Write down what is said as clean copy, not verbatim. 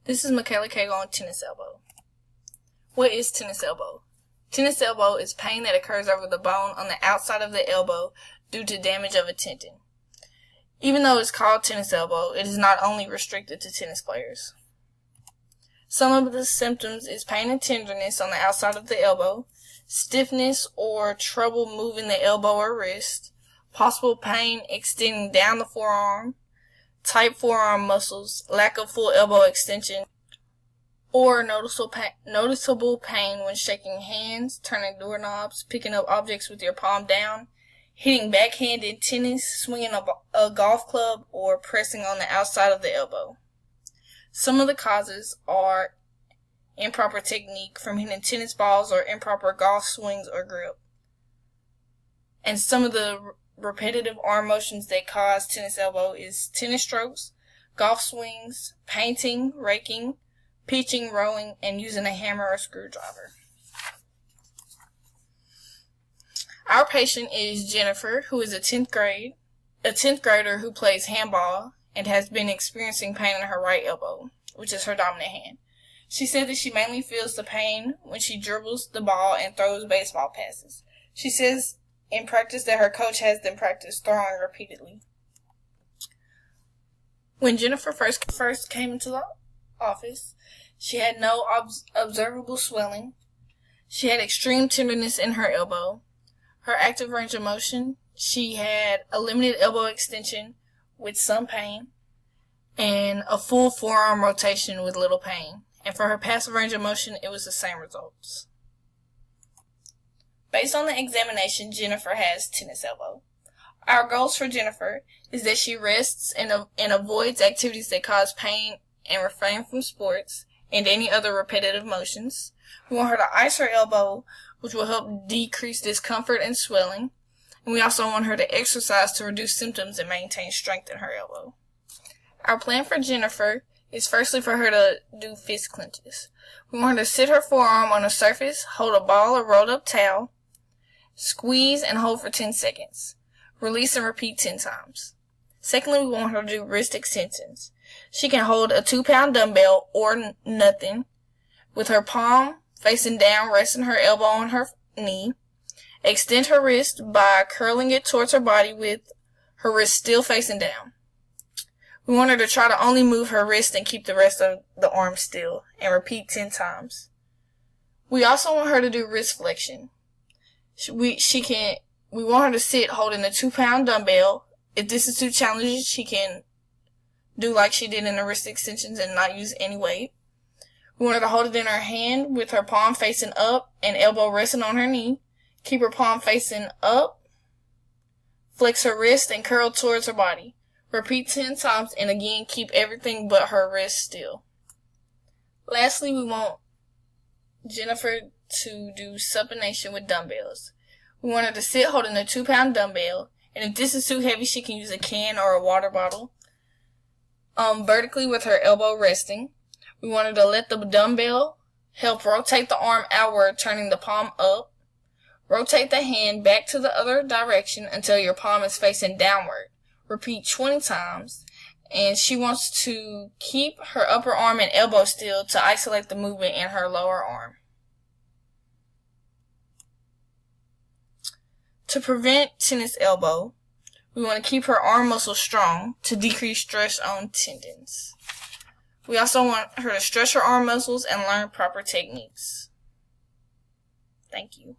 This is Michaela Cagle on tennis elbow. What is tennis elbow? Tennis elbow is pain that occurs over the bone on the outside of the elbow due to damage of a tendon. Even though it's called tennis elbow, it is not only restricted to tennis players. Some of the symptoms is pain and tenderness on the outside of the elbow, stiffness or trouble moving the elbow or wrist, possible pain extending down the forearm, tight forearm muscles, lack of full elbow extension, or noticeable pain when shaking hands, turning doorknobs, picking up objects with your palm down, hitting backhand in tennis, swinging a golf club, or pressing on the outside of the elbow. Some of the causes are improper technique from hitting tennis balls or improper golf swings or grip. And some of the repetitive arm motions that cause tennis elbow is tennis strokes, golf swings, painting, raking, pitching, rowing, and using a hammer or screwdriver. Our patient is Jennifer, who is a 10th grader who plays handball and has been experiencing pain in her right elbow, which is her dominant hand. She said that she mainly feels the pain when she dribbles the ball and throws baseball passes. She says in practice that her coach has them practice throwing repeatedly. When Jennifer first came into the office, she had no observable swelling. She had extreme tenderness in her elbow. Her active range of motion, she had a limited elbow extension with some pain, and a full forearm rotation with little pain. And for her passive range of motion, it was the same results. Based on the examination, Jennifer has tennis elbow. Our goals for Jennifer is that she rests and avoids activities that cause pain and refrain from sports and any other repetitive motions. We want her to ice her elbow, which will help decrease discomfort and swelling. And we also want her to exercise to reduce symptoms and maintain strength in her elbow. Our plan for Jennifer is firstly for her to do fist clenches. We want her to sit her forearm on a surface, hold a ball or rolled up towel, squeeze and hold for 10 seconds. Release and repeat 10 times. Secondly, we want her to do wrist extensions. She can hold a 2-pound dumbbell or nothing with her palm facing down, resting her elbow on her knee. Extend her wrist by curling it towards her body with her wrist still facing down. We want her to try to only move her wrist and keep the rest of the arm still, and repeat 10 times. We also want her to do wrist flexion. We want her to sit holding a 2-pound dumbbell. If this is too challenging, she can do like she did in the wrist extensions and not use any weight. We want her to hold it in her hand with her palm facing up and elbow resting on her knee. Keep her palm facing up. Flex her wrist and curl towards her body. Repeat 10 times and again keep everything but her wrist still. Lastly, we want Jennifer to do supination with dumbbells. We want her to sit holding a 2-pound dumbbell, and if this is too heavy, she can use a can or a water bottle. Vertically with her elbow resting. We want her to let the dumbbell help rotate the arm outward, turning the palm up. Rotate the hand back to the other direction until your palm is facing downward. Repeat 20 times. And she wants to keep her upper arm and elbow still to isolate the movement in her lower arm. To prevent tennis elbow, we want to keep her arm muscles strong to decrease stress on tendons. We also want her to stretch her arm muscles and learn proper techniques. Thank you.